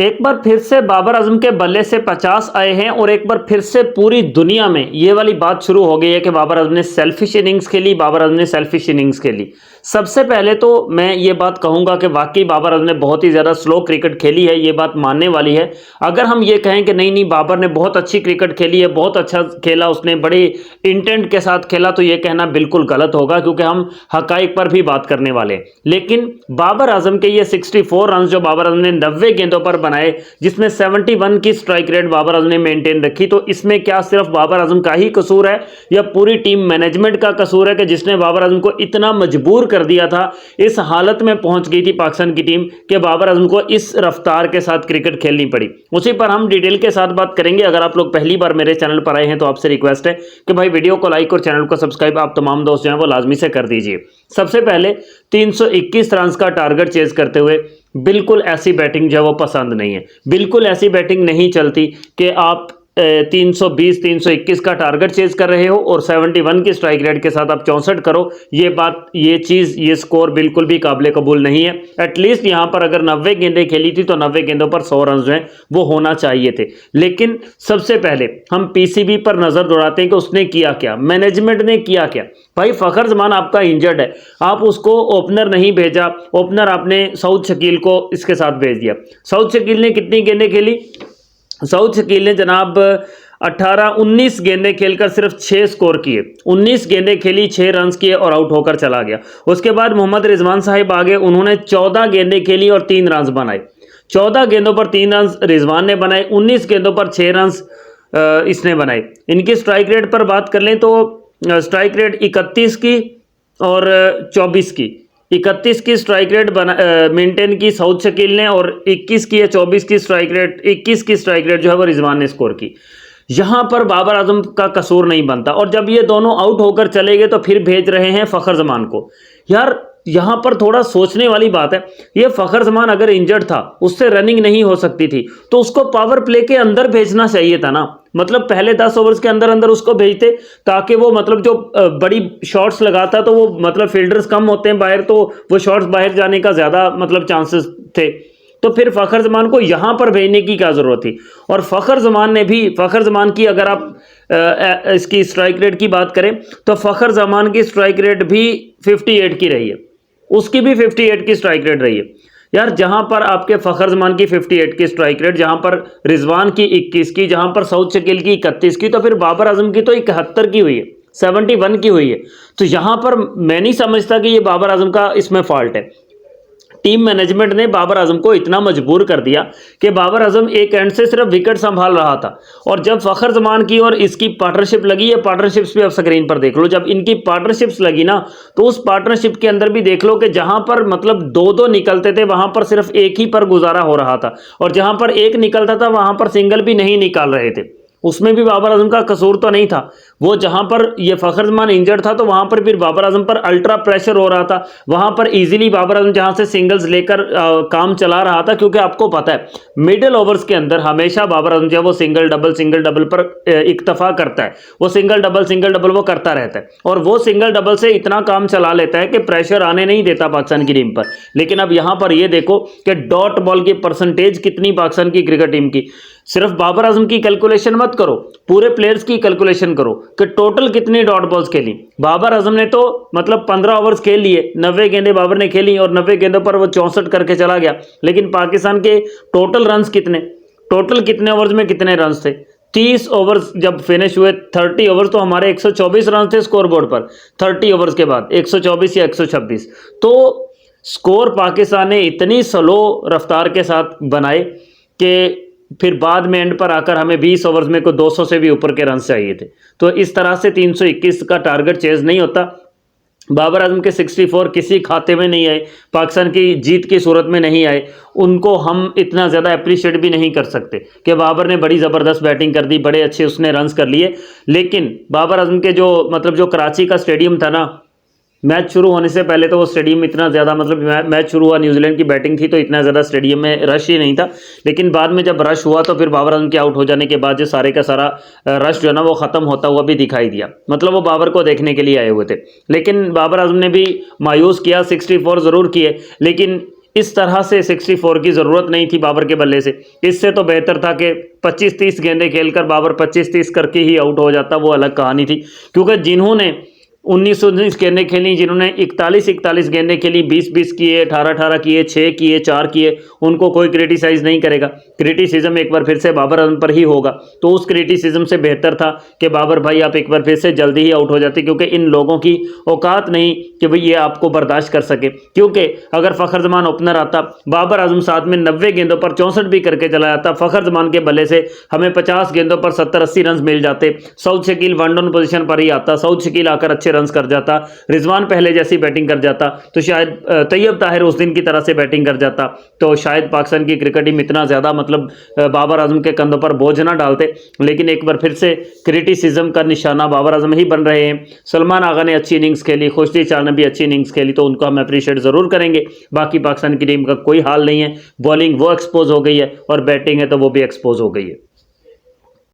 एक बार फिर से बाबर आजम के बल्ले से 50 आए हैं और एक बार फिर से पूरी दुनिया में ये वाली बात शुरू हो गई है कि बाबर आजम ने सेल्फिश इनिंग्स खेली, बाबर आजम ने सेल्फिश इनिंग्स खेली। सबसे पहले तो मैं ये बात कहूंगा कि वाकई बाबर आजम ने बहुत ही ज़्यादा स्लो क्रिकेट खेली है, ये बात मानने वाली है। अगर हम ये कहें कि नहीं नहीं बाबर ने बहुत अच्छी क्रिकेट खेली है, बहुत अच्छा खेला, उसने बड़े इंटेंट के साथ खेला, तो ये कहना बिल्कुल गलत होगा क्योंकि हम हकाइक पर भी बात करने वाले हैं। लेकिन बाबर आजम के ये 64 रन जो बाबर आजम ने 90 गेंदों पर बनाए, जिसमें 71 की स्ट्राइक रेट बाबर आजम ने मेंटेन रखी, तो इसमें क्या सिर्फ बाबर आजम का ही कसूर है या पूरी टीम मैनेजमेंट का कसूर है कि जिसने बाबर आजम को इतना मजबूर कर दिया था, इस हालत में पहुंच गई थी पाकिस्तान की टीम कि बाबर आजम को इस रफ्तार के साथ क्रिकेट खेलनी पड़ी। उसी पर हम डिटेल के साथ बात करेंगे। अगर आप लोग पहली बार मेरे चैनल पर आए हैं तो आपसे रिक्वेस्ट है कि भाई वीडियो को लाइक और चैनल को सब्सक्राइब आप तमाम दोस्त जो हैं वो लाजमी से कर दीजिए। सबसे पहले 321 रन का टारगेट चेज करते हुए बिल्कुल ऐसी बैटिंग जो है वो पसंद नहीं है, बिल्कुल ऐसी बैटिंग नहीं चलती कि आप 320 321 का टारगेट चेज कर रहे हो और 71 की स्ट्राइक रेट के साथ आप 64 करो। ये बात, ये चीज़, ये स्कोर बिल्कुल भी काबिल कबूल नहीं है। एटलीस्ट यहाँ पर अगर 90 गेंदें खेली थी तो 90 गेंदों पर 100 रन जो हैं वो होना चाहिए थे। लेकिन सबसे पहले हम पीसीबी पर नज़र दौड़ाते हैं कि उसने किया क्या, मैनेजमेंट ने किया क्या। भाई फ़खर जमान आपका इंजर्ड है, आप उसको ओपनर नहीं भेजा, ओपनर आपने सऊद शकील को इसके साथ भेज दिया। सऊद शकील ने कितनी गेंदें खेली? सऊद शकील ने जनाब 19 गेंदें खेलकर सिर्फ 6 स्कोर किए, 19 गेंदें खेली, 6 रन किए और आउट होकर चला गया। उसके बाद मोहम्मद रिजवान साहिब आ गए, उन्होंने 14 गेंदें खेली और 3 रन बनाए। 14 गेंदों पर 3 रन रिजवान ने बनाए, 19 गेंदों पर 6 रन इसने बनाए। इनकी स्ट्राइक रेट पर बात कर लें तो स्ट्राइक रेट 31 की और 24 की, 31 की स्ट्राइक रेट मेंटेन की सऊद शकील ने और 21 की या 24 की स्ट्राइक रेट, 21 की स्ट्राइक रेट जो है वो रिजवान ने स्कोर की। यहां पर बाबर आजम का कसूर नहीं बनता। और जब ये दोनों आउट होकर चले गए तो फिर भेज रहे हैं फ़खर जमान को। यार यहां पर थोड़ा सोचने वाली बात है। ये फ़खर जमान अगर इंजर्ड था, उससे रनिंग नहीं हो सकती थी, तो उसको पावर प्ले के अंदर भेजना चाहिए था ना। मतलब पहले 10 ओवर्स के अंदर अंदर उसको भेजते ताकि वो मतलब जो बड़ी शॉट्स लगाता, तो वो मतलब फील्डर्स कम होते हैं बाहर, तो वो शॉट्स बाहर जाने का ज़्यादा मतलब चांसेस थे। तो फिर फ़खर जमान को यहाँ पर भेजने की क्या ज़रूरत थी? और फ़खर जमान ने भी, फ़खर जमान की अगर आप इसकी स्ट्राइक रेट की बात करें तो फ़खर जमान की स्ट्राइक रेट भी 58 की रही है, उसकी भी 58 की स्ट्राइक रेट रही है। यार जहां पर आपके फ़खर जमान की 58 की स्ट्राइक रेट, जहां पर रिजवान की 21 की, जहां पर सऊद शकील की 31 की, तो फिर बाबर आजम की तो 71 की हुई है, 71 की हुई है। तो यहां पर मैं नहीं समझता कि ये बाबर आजम का इसमें फॉल्ट है। टीम मैनेजमेंट ने बाबर आजम को इतना मजबूर कर दिया कि बाबर आजम एक एंड से सिर्फ विकेट संभाल रहा था। और जब फ़खर जमान की और इसकी पार्टनरशिप लगी, ये पार्टनरशिप्स भी आप स्क्रीन पर देख लो, जब इनकी पार्टनरशिप्स लगी ना, तो उस पार्टनरशिप के अंदर भी देख लो कि जहां पर मतलब दो निकलते थे वहां पर सिर्फ एक ही पर गुजारा हो रहा था, और जहां पर एक निकलता था वहां पर सिंगल भी नहीं निकाल रहे थे। उसमें भी बाबर आजम का कसूर तो नहीं था। वो जहां पर ये फ़खर जमान इंजर्ड था तो वहां पर फिर बाबर आजम पर अल्ट्रा प्रेशर हो रहा था, वहां पर इजीली बाबर आजम जहां से सिंगल्स लेकर काम चला रहा था, क्योंकि आपको पता है मिडिल ओवर्स के अंदर हमेशा बाबर आजम जो है वो सिंगल डबल पर इक्तफा करता है, वो सिंगल डबल वो करता रहता है, और वो सिंगल डबल से इतना काम चला लेता है कि प्रेशर आने नहीं देता पाकिस्तान की टीम पर। लेकिन अब यहां पर ये देखो कि डॉट बॉल की परसेंटेज कितनी पाकिस्तान की क्रिकेट टीम की। सिर्फ बाबर आजम की कैलकुलेशन मत करो, पूरे प्लेयर्स की कैलकुलेशन करो कि टोटल कितनी डॉट बॉल्स खेली। बाबर आजम ने तो मतलब 15 ओवर्स खेल लिए, 90 गेंदें बाबर ने खेली और 90 गेंदों पर वो 64 करके चला गया। लेकिन पाकिस्तान के टोटल रन्स कितने, टोटल कितने ओवर्स में कितने रन्स थे? 30 ओवर्स जब फिनिश हुए, 30 ओवर्स, तो हमारे 124 रन थे स्कोर बोर्ड पर। 30 ओवर्स के बाद 124 या 126, तो स्कोर पाकिस्तान ने इतनी स्लो रफ्तार के साथ बनाए कि फिर बाद में एंड पर आकर हमें 20 ओवर्स में को 200 से भी ऊपर के रन चाहिए थे। तो इस तरह से 321 का टारगेट चेज नहीं होता। बाबर आजम के 64 किसी खाते में नहीं आए, पाकिस्तान की जीत की सूरत में नहीं आए। उनको हम इतना ज़्यादा अप्रिशिएट भी नहीं कर सकते कि बाबर ने बड़ी ज़बरदस्त बैटिंग कर दी, बड़े अच्छे उसने रन्स कर लिए। लेकिन बाबर आजम के जो मतलब जो कराची का स्टेडियम था ना, मैच शुरू होने से पहले तो वो स्टेडियम इतना ज़्यादा, मतलब मैच शुरू हुआ, न्यूजीलैंड की बैटिंग थी तो इतना ज़्यादा स्टेडियम में रश ही नहीं था। लेकिन बाद में जब रश हुआ तो फिर बाबर आजम के आउट हो जाने के बाद जो सारे का सारा रश जो है ना वो ख़त्म होता हुआ भी दिखाई दिया। मतलब वो बाबर को देखने के लिए आए हुए थे। लेकिन बाबर आजम ने भी मायूस किया, 64 ज़रूर किए, लेकिन इस तरह से 64 की ज़रूरत नहीं थी बाबर के बल्ले से। इससे तो बेहतर था कि 25-30 गेंदें खेलकर बाबर 25-30 करके ही आउट हो जाता, वो अलग कहानी थी। क्योंकि जिन्होंने 19-19 गेंदें खेली, जिन्होंने 41-41 गेंदें खेली, 20-20 किए, 18-18 किए, 6 किए, 4 किए, उनको कोई क्रिटिसाइज़ नहीं करेगा। क्रिटिसिज्म एक बार फिर से बाबर आजम पर ही होगा। तो उस क्रिटिसिज्म से बेहतर था कि बाबर भाई आप एक बार फिर से जल्दी ही आउट हो जाते, क्योंकि इन लोगों की औकात नहीं कि भाई ये आपको बर्दाश्त कर सके। क्योंकि अगर फ़खर जमान ओपनर आता, बाबर आजम साथ में 90 गेंदों पर 64 भी करके चला जाता, फ़खर जमान के बल्ले से हमें 50 गेंदों पर 70-80 रन मिल जाते। Saud Shakeel one down position पर ही आता, सऊद शकील आकर अच्छे रन कर जाता, रिजवान पहले जैसी बैटिंग कर जाता, तो शायद तैयब ताहिर उस दिन की तरह से बैटिंग कर जाता, तो शायद पाकिस्तान की क्रिकेट टीम इतना ज़्यादा मतलब बाबर आजम के कंधों पर बोझ ना डालते। लेकिन एक बार फिर से क्रिटिसिज्म का निशाना बाबर आजम ही बन रहे हैं। सलमान आगा ने अच्छी इनिंग्स खेली, खुर्शीद शाह ने भी अच्छी इनिंग्स खेली, तो उनको हम अप्रिशिएट ज़रूर करेंगे। बाकी पाकिस्तान की टीम का कोई हाल नहीं है। बॉलिंग वो एक्सपोज हो गई है और बैटिंग है तो वो भी एक्सपोज हो गई है।